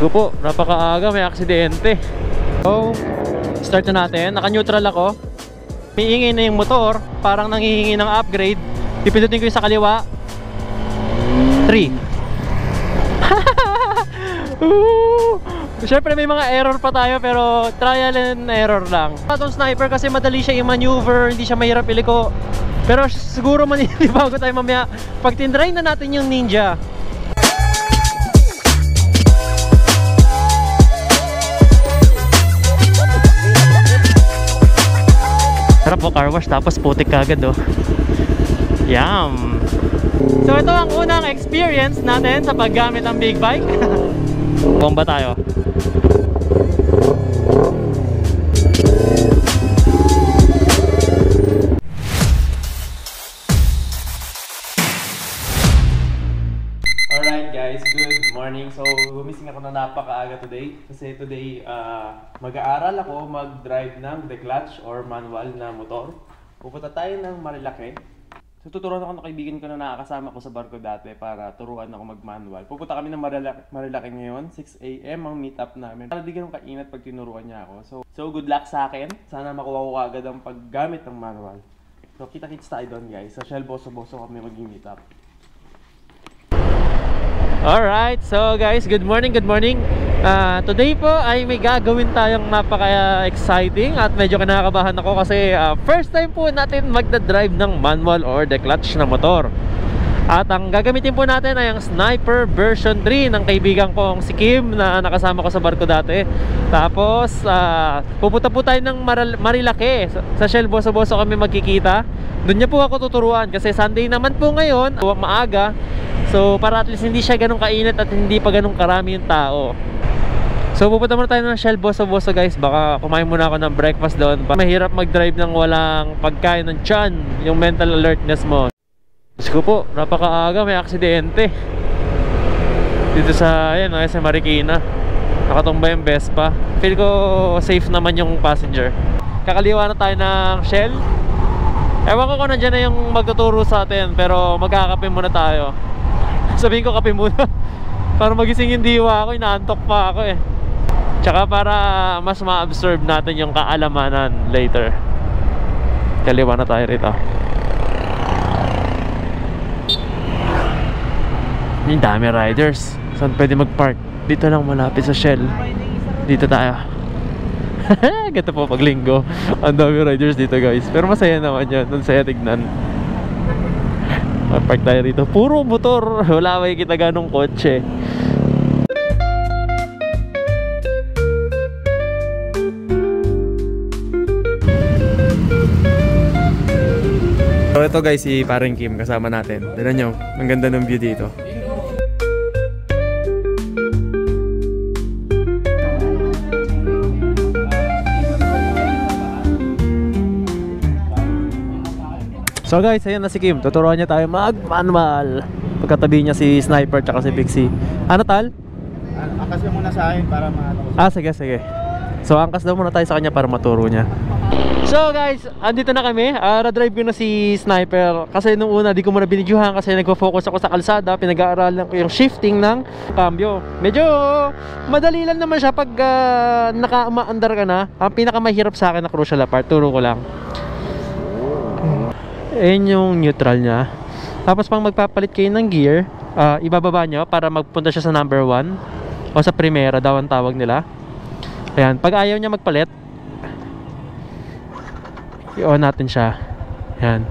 ko po, napakaaga, may aksidente. So, start na natin. Naka-neutral ako. Hihingi na yung motor, parang nanghihingi ng upgrade. Pipindutin ko yung sa kaliwa. 3. Siyempre may mga error pa tayo, pero trial and error lang. Itong sniper kasi madali siya i-maneuver, hindi siya mahirap iliko. Pero siguro maninibago tayo mamaya pag tindry na natin yung Ninja. Sarap po car wash, tapos putik kagad oh. Yum! So ito ang unang experience natin sa paggamit ng big bike. Bomba tayo. Alright guys, good morning. So gumising ako na napakaaga today. Kasi today mag-aaral ako mag-drive ng declutch or manual na motor. Pupunta tayo ng Marilake. So tuturuan ako ng kaibigan ko na nakakasama ko sa barko dati para turuan ako mag-manual. Pupunta kami ng Marilake ngayon, 6 AM ang meet up namin. Para di ganun kainat pag tinuruan niya ako. So good luck sa akin. Sana makuha ko agad ang paggamit ng manual. So kita-kits tayo doon guys. Sa Shell Boso-Boso kami mag-meet up. Alright, so guys, good morning, good morning. Today po ay may gagawin tayong napaka-exciting at medyo kinakabahan ako kasi first time po natin magdadrive ng manual or declutch na motor. At ang gagamitin po natin ay ang Sniper version 3 ng kaibigan kong si Kim na nakasama ko sa barko dati. Tapos pupunta po tayo ng Marilake. Sa Shell Boso-Boso kami magkikita. Doon niya po ako tuturuan kasi Sunday naman po ngayon, maaga. So para at least hindi siya ganun kainit at hindi pa ganun karami yung tao. So pupunta muna tayo ng Shell Boso-Boso guys. Baka kumain muna ako ng breakfast doon. Mahirap mag-drive ng walang pagkain ng tiyan, yung mental alertness mo. Diyos ko po, napakaaga, may aksidente dito sa, ayan, sa Marikina. Nakatumba yung Vespa. Feel ko safe naman yung passenger. Kakaliwa na tayo ng Shell. Ewan ko kung nandiyan na yung magtuturo sa atin, pero magkakape muna tayo. Sabihin ko kape muna para magising yung diwa ako, inaantok pa ako eh. Tsaka para mas ma-absorb natin yung kaalamanan later. Kaliwa na tayo rito. Yung dami riders. Saan pwede mag-park? Dito lang malapit sa Shell. Dito tayo. Ganda po pag linggo. Ang dami riders dito guys. Pero masaya naman yan. Ang saya tignan. Mag-park tayo rito. Puro motor. Wala makikita ganong kotse. So ito guys, si Paring Kim kasama natin. Tignan nyo, ang ganda ng view dito. So guys, ayan na si Kim. Tuturuan niya tayo mag-manual. Pagkatabi niya si Sniper tsaka si Pixie. Ano tal? Angkas ka muna sa akin para maano ko. Sige, sige. So angkas daw muna tayo sa kanya para maturo niya. So guys, andito na kami. Na-drive ko na si Sniper. Kasi nung una, di ko muna binidyohan kasi nagpo-focus ako sa kalsada. Pinag-aaralan ko yung shifting ng cambio. Medyo madali lang naman siya pag naka-maandar ka na. Ang pinakamahirap sa akin na crucial part, turo ko lang. Ayan yung neutral nya. Tapos pang magpapalit kayo ng gear, ibababa nyo para magpunta siya sa number 1 o sa primera daw ang tawag nila. Ayan, pag ayaw niya magpalit, i-on natin siya. Ayan.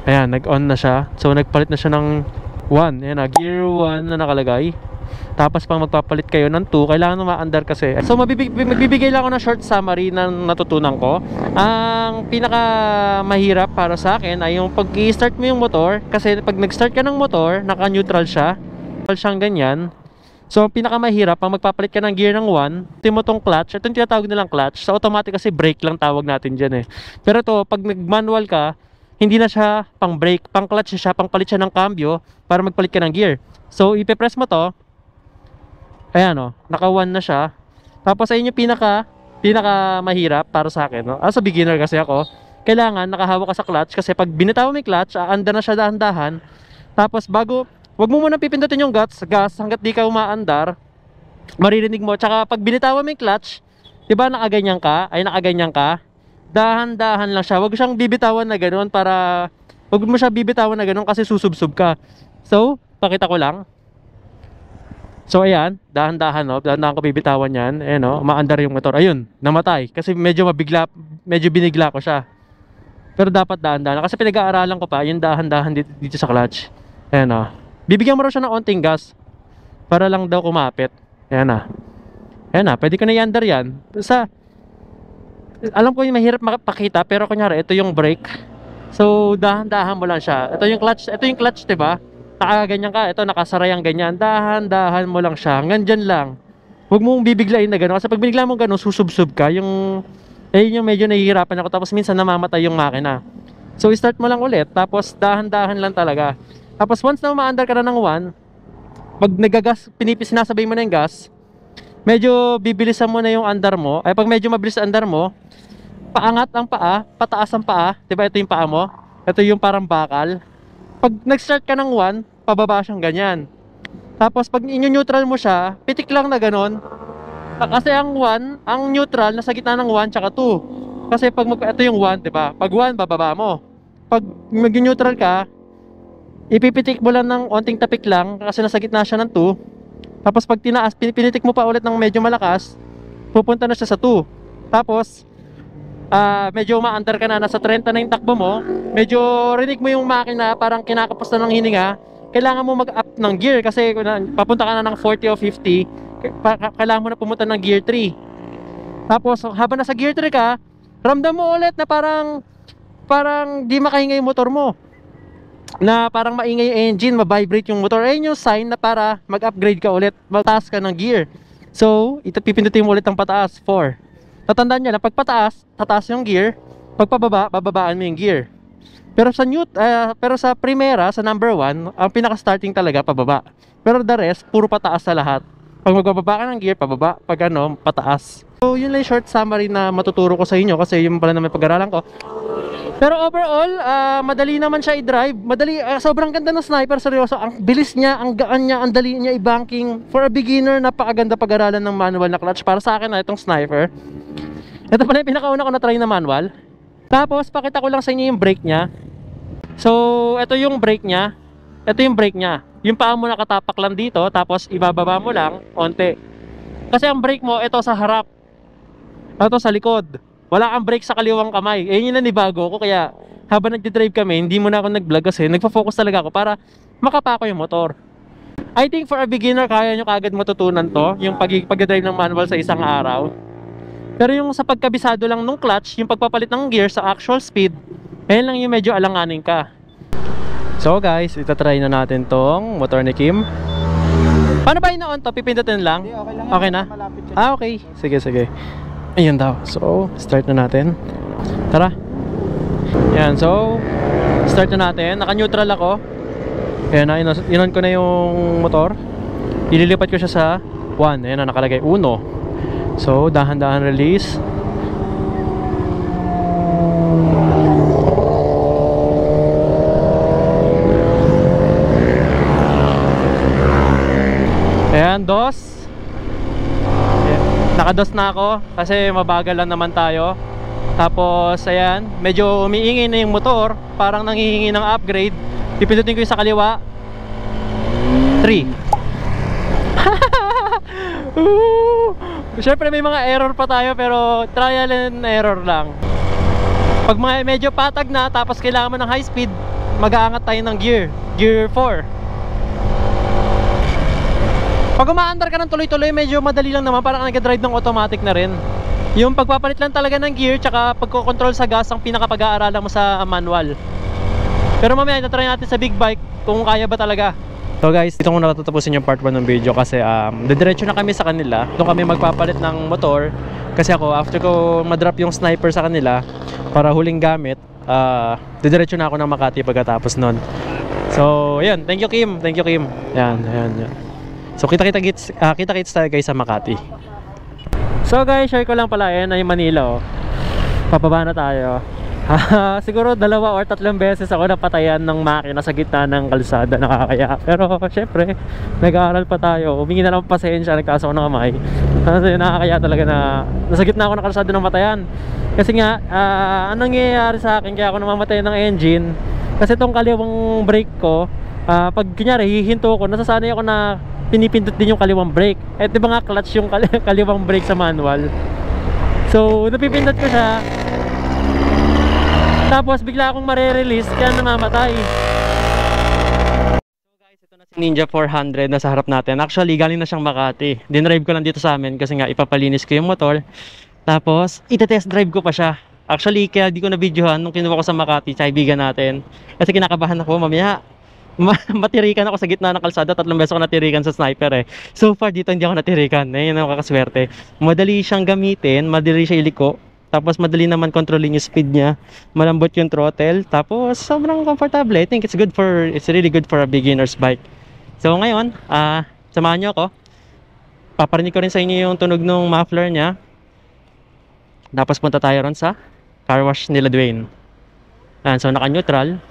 Ayan, nag-on na siya. So nagpalit na siya ng 1. Ayan na, gear 1 na nakalagay. Tapos pang magpapalit kayo ng 2, kailangan na ma-under kasi. So magbibigay lang ako ng short summary ng natutunan ko. Ang pinaka mahirap para sa akin ay yung pag i-start mo yung motor. Kasi pag nag-start ka ng motor, naka-neutral siya. Neutral siyang ganyan. So pinaka mahirap, pag magpapalit ka ng gear ng 1, ito mo tong clutch. Ito yung tinatawag nilang clutch. So automatic kasi brake lang tawag natin dyan eh. Pero to pag nag-manual ka, hindi na siya pang brake, pang clutch siya, pang palit siya ng cambio para magpalit ka ng gear. So ipe-press mo to. Ayan o, naka 1 na siya. Tapos ayun yung pinaka mahirap para sa akin, no? Sa beginner kasi ako, kailangan nakahawak ka sa clutch kasi pag binitawan mo yung clutch, aanda na siya dahan-dahan. Tapos wag mo muna pipindutin yung gas hanggat di ka umaandar. maririnig mo. Tsaka pag binitawan mo yung clutch, di ba nakaganyan ka, dahan-dahan lang siya. Huwag siyang bibitawan na ganoon para, huwag mo siya bibitawan na ganoon kasi susubsub ka. So, pakita ko lang. So, ayan, dahan-dahan, no? Dahan-dahan ko bibitawan yan. Ayan, no? Umaandar yung motor. Ayun, namatay. Kasi medyo binigla ko siya. Pero dapat dahan-dahan. Kasi pinag-aaralan ko pa, yung dahan-dahan dito sa clutch. Ayan, no? Bibigyan mo rin siya ng onting gas para lang daw kumapit. Ayan na. Ayan na, pwede ko na i-under yan. Alam ko yung mahirap makapakita, pero kunyari, ito yung brake. So, dahan-dahan mo lang siya. Ito yung clutch, diba? Nakaganyan ka, ito nakasara yung ganyan. Dahan-dahan mo lang siya. Hanggang dyan lang. Huwag mong bibiglain na gano'n. Kasi pag binigla mo gano'n, susubsub ka. Yung medyo nahihirapan ako. Tapos minsan namamatay yung makina. So, start mo lang ulit. Tapos, dahan-dahan lang talaga. Tapos, once na umaandar ka na ng 1, pag nagagas, sinasabay mo na yung gas, medyo bibilisan mo na yung andar mo. Ay, pag medyo mabilis ang andar mo, paangat ang paa, pataas ang paa. Diba ito yung paa mo? Ito yung parang bakal. Pag nag-start ka ng 1, pababa siyang ganyan. Tapos pag i-neutral mo siya, pitik lang na ganon. Kasi ang 1, ang neutral nasa gitna ng 1 tsaka 2. Kasi pag ito yung 1, diba? Pag 1, bababa mo. Pag mag-neutral ka, ipipitik mo lang ng onting tapik lang kasi nasa gitna siya ng 2. Tapos pag tinaas, pinitik mo pa ulit ng medyo malakas, pupunta na siya sa 2. Tapos medyo umaandar ka na, nasa 30 na yung takbo mo, medyo rinig mo yung makina, parang kinakapos na ng hininga, kailangan mo mag-up ng gear kasi papunta ka na ng 40 o 50, kailangan mo na pumunta ng gear 3. Tapos habang nasa gear 3 ka, ramdam mo ulit na parang di makahinga yung motor mo, na parang maingay yung engine, ma-vibrate yung motor. Ayun yung sign na para mag-upgrade ka ulit, magtaas ka ng gear. So, ito pipindutin mo ulit ang pataas, 4. Tatandaan nyo na, pag pataas, tataas yung gear. Pag pababa, bababaan mo yung gear. Pero sa primera, sa number 1, ang pinaka-starting talaga, pababa. Pero the rest, puro pataas sa lahat. Pag magbababa ka ng gear, pababa. Pag pataas. So, yun lang yung short summary na matuturo ko sa inyo kasi yun pala naman pag-aralan ko. Pero overall, madali naman siya i-drive. Sobrang ganda ng Sniper, seryoso. Ang bilis niya, ang gaan niya, ang dali niya i-banking. For a beginner, napakaganda pag-aralan ng manual na clutch. Para sa akin na itong Sniper. Ito pala yung pinakauna ko na try na manual. Tapos, pakita ko lang sa inyo yung brake niya. So, ito yung brake niya. Ito yung brake niya. Yung paa mo nakatapak lang dito, tapos ibababa mo lang, onte. Kasi ang brake mo, ito sa harap. Ito sa likod. Wala kang brake sa kaliwang kamay. Yun yung nanibago ko, kaya habang nagdi-drive kami, hindi mo na ako nag-vlog kasi nagpo-focus talaga ako para makapako yung motor. I think for a beginner, kaya nyo kagad matutunan to, yung pag-drive ng manual sa isang araw. Pero yung sa pagkabisado lang nung clutch, yung pagpapalit ng gear sa actual speed, ayun lang yung medyo alanganin ka. So guys, itatry na natin tong motor ni Kim. Paano ba ina-on to? Pipindutin lang? Okay lang. Okay na? Okay. Sige. Ayun daw. So, start na natin. Tara. Yan. So, start na natin. Naka-neutral ako. Ayan na. Inon ko na yung motor. Ililipat ko siya sa 1. Ayan na. Nakalagay 1. So, dahan-dahan release. Ayan. 2. Nakados na ako kasi mabagal lang naman tayo. Tapos ayan, medyo umiingay na yung motor, parang nanghihingi ng upgrade. Pipindutin ko yung sa kaliwa. 3. Siyempre may mga error pa tayo, pero trial and error lang. Pag medyo patag na, tapos kailangan mo ng high speed, mag-aangat tayo ng gear 4. Pag umaandar ka ng tuloy-tuloy, medyo madali lang naman, parang nag-drive ng automatic na rin. Yung pagpapalit lang talaga ng gear, tsaka pagko-control sa gas, ang pinakapag-aaralan mo sa manual. Pero mamaya, itatry natin sa big bike kung kaya ba talaga. So guys, dito ko na tatapusin yung part 1 ng video kasi didiretso na kami sa kanila. Doon kami magpapalit ng motor. Kasi ako, after ko madrop yung Sniper sa kanila para huling gamit, didiretso na ako ng Makati pagkatapos nun. So, ayun, thank you Kim. Yan. So kita-kits tayo guys sa Makati. So guys, share ko lang pala, yan ay Manila oh. Papaba na tayo. Siguro 2 or 3 beses ako napatayan ng makina sa gitna ng kalsada, nakakaya. Pero syempre, nag-aaral pa tayo. Humingi na lang pasensya, nagtaas ako ng kamay. Kasi nakakaya talaga na nasa gitna ako ng kalsada ng matayan. Kasi nga, anong nangyayari sa akin kaya ako namamatay ng engine? Kasi itong kaliwang brake ko, pag kunyari hihinto ko, nasasanay ako na pinipindot din yung kaliwang brake. Eh, di ba nga clutch yung kaliwang brake sa manual? So, napipindot ko siya. Tapos bigla akong mare-release kaya namamatay. So guys, ito na si Ninja 400 na sa harap natin. Actually, galing na siyang Makati. Dinrive ko lang dito sa amin kasi nga ipapalinis ko yung motor. Tapos, ite-test drive ko pa siya. Actually, kaya di ko na-videohan nung kinuha ko sa Makati, kaibigan natin. Kasi kinakabahan ako, mamaya matirikan ako sa gitna ng kalsada. 3 beses ako natirikan sa sniper eh. So far dito hindi ako natirikan. Yun ang kakaswerte. Madali siyang gamitin, madali siya iliko. Tapos madali naman controlling yung speed niya. Malambot yung throttle. Tapos sobrang comfortable. I think it's really good for a beginner's bike. So ngayon, samahan niyo ako. Paparinig ko rin sa inyo yung tunog ng muffler niya. Tapos punta tayo ron sa car wash nila Dwayne. So naka-neutral.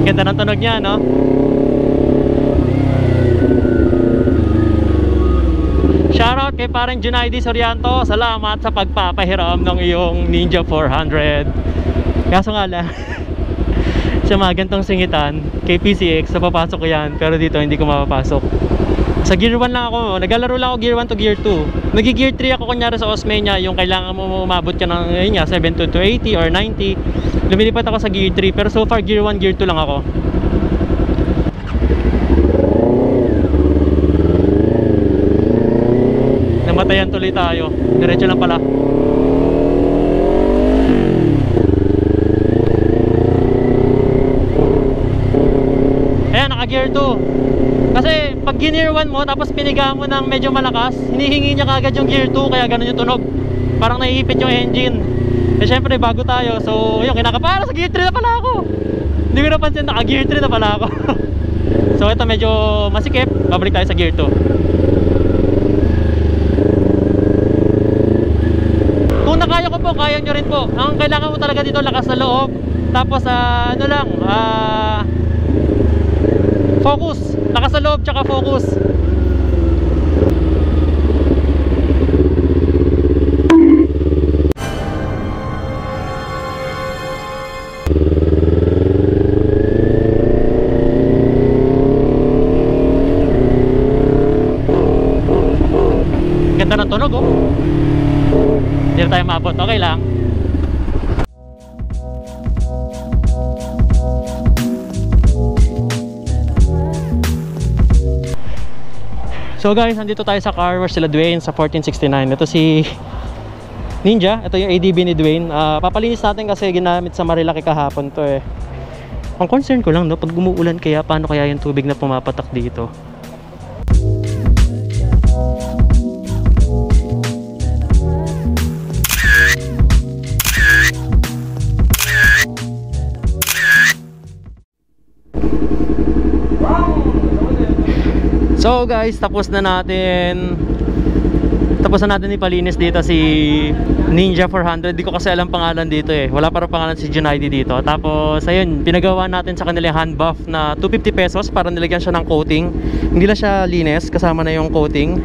Ganda ng tunog niya, no? Shoutout kay parang Junaidi Sorianto. Salamat sa pagpapahiram ng iyong Ninja 400. Kaso nga lang sa mga gantong singitan kay PCX, so papasok ko yan. Pero dito hindi ko mapapasok. Sa gear 1 lang ako. Naglalaro lang ako gear 1 to gear 2. Nag-gear 3 ako kunyari sa Osmania. Yung kailangan mo umabot ka ng 72 to 80 or 90. Lumilipat ako sa gear 3. Pero so far gear 1, gear 2 lang ako. Namatayan tuloy tayo. Diretso lang pala. Ayan, naka gear 2. Kasi pag gear 1 mo tapos piniga mo ng medyo malakas, hinihingi niya kagad yung gear 2, kaya ganun yung tunog. Parang naiipit yung engine. Eh syempre bago tayo, so yun, kinakapara sa gear 3 na pala ako. Hindi ko napansin, naka gear 3 na pala ako. So ito medyo masikip, babalik tayo sa gear 2. Kung nakaya ko po, kaya nyo rin po. Ang kailangan mo talaga dito, lakas na loob. Tapos ano lang, focus. Lakas sa loob tsaka focus. Ganda ng tunog, oh. Hindi na tayo maabot. Okay lang. So guys, nandito tayo sa car wash sila Dwayne sa 1469. Ito si Ninja. Ito yung ADB ni Dwayne. Papalinis natin kasi ginamit sa Marilaki kahapon to eh. Ang concern ko lang, no, pag umuulan kaya, paano kaya yung tubig na pumapatak dito? So guys, tapos na natin ipalinis dito si Ninja 400. Di ko kasi alam pangalan dito eh. Wala pa rin pangalan si Junaidi dito. Tapos ayun, pinagawa natin sa kanila hand buff na 250 pesos para nilagyan siya ng coating. Hindi lang siya linis, kasama na yung coating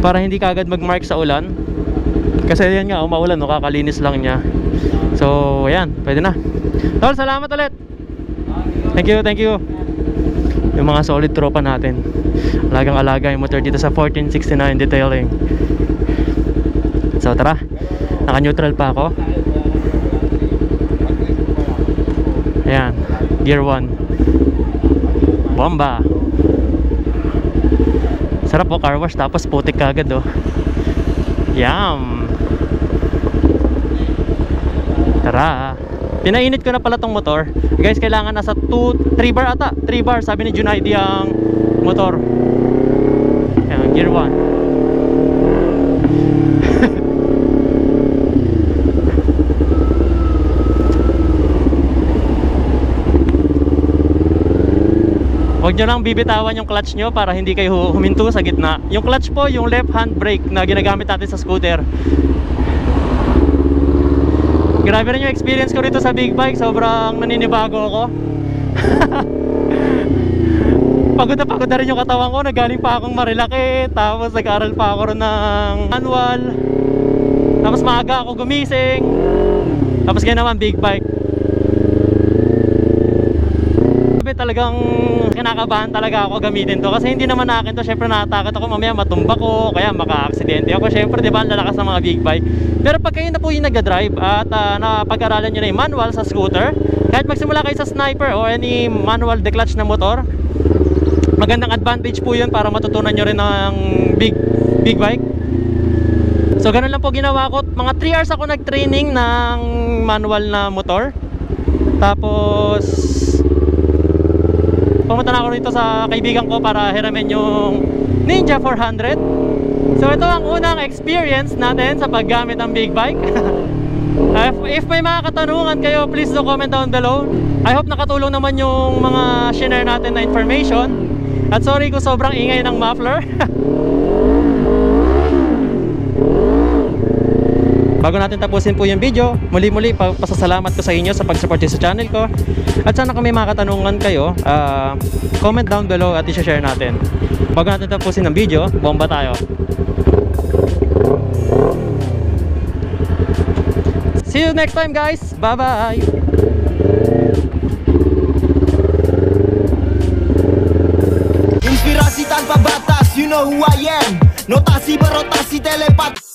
para hindi kaagad mag-mark sa ulan. Kasi yan nga, umaulan, no, kakalinis lang niya. So ayan, pwede na. Tol, salamat ulit. Thank you. Yung mga solid tropa natin, alagang-alaga yung motor dito sa 1469 detailing. So tara, naka-neutral pa ako. Ayan, gear 1. Bomba. Sarap po, car wash tapos putik kagad, oh. Yum. Tara. Pinainit ko na pala tong motor. Guys, kailangan nasa 3 bar ata. 3 bar sabi ni Junaidi ang motor. Ayan, gear 1. Huwag nyo lang bibitawan yung clutch nyo para hindi kayo huminto sa gitna. Yung clutch po, yung left hand brake na ginagamit natin sa scooter. Grabe rin yung experience ko rito sa big bike. Sobrang naninibago ako. Pagod na rin yung katawan ko. Nagaling pa akong Marilaki. Tapos nag-aral pa ako rin ng manual. Tapos maaga ako gumising. Tapos ganyan naman big bike. Talagang kinakabahan talaga ako gamitin to kasi hindi naman akin to. Syempre natatakot ako mamaya matumba ko, kaya maka-aksidente ako. Syempre di ba ang lalakas ng mga big bike. Pero pag kayo na po yung nagda-drive at napag-aralan nyo na yung manual sa scooter, kahit magsimula kayo sa Sniper o any manual declutch na motor, magandang advantage po yun para matutunan nyo rin ng big bike. So ganun lang po ginawa ko. Mga 3 hours ako nag-training ng manual na motor. Tapos pumunta na ako rito sa kaibigan ko para hiramin yung Ninja 400. So ito ang unang experience natin sa paggamit ng big bike. If may mga katanungan kayo, please do comment down below. I hope nakatulong naman yung mga share natin na information. At sorry kung sobrang ingay ng muffler. Bago natin tapusin po yung video, muli pasasalamat ko sa inyo sa pag-support sa channel ko. At sana kung may mga katanungan kayo, comment down below at i-share natin. Bago natin tapusin ang video, bomba tayo. See you next time guys, bye bye. Inspirasi tanpa batas, you know who I am. Notasi berotasi telepat.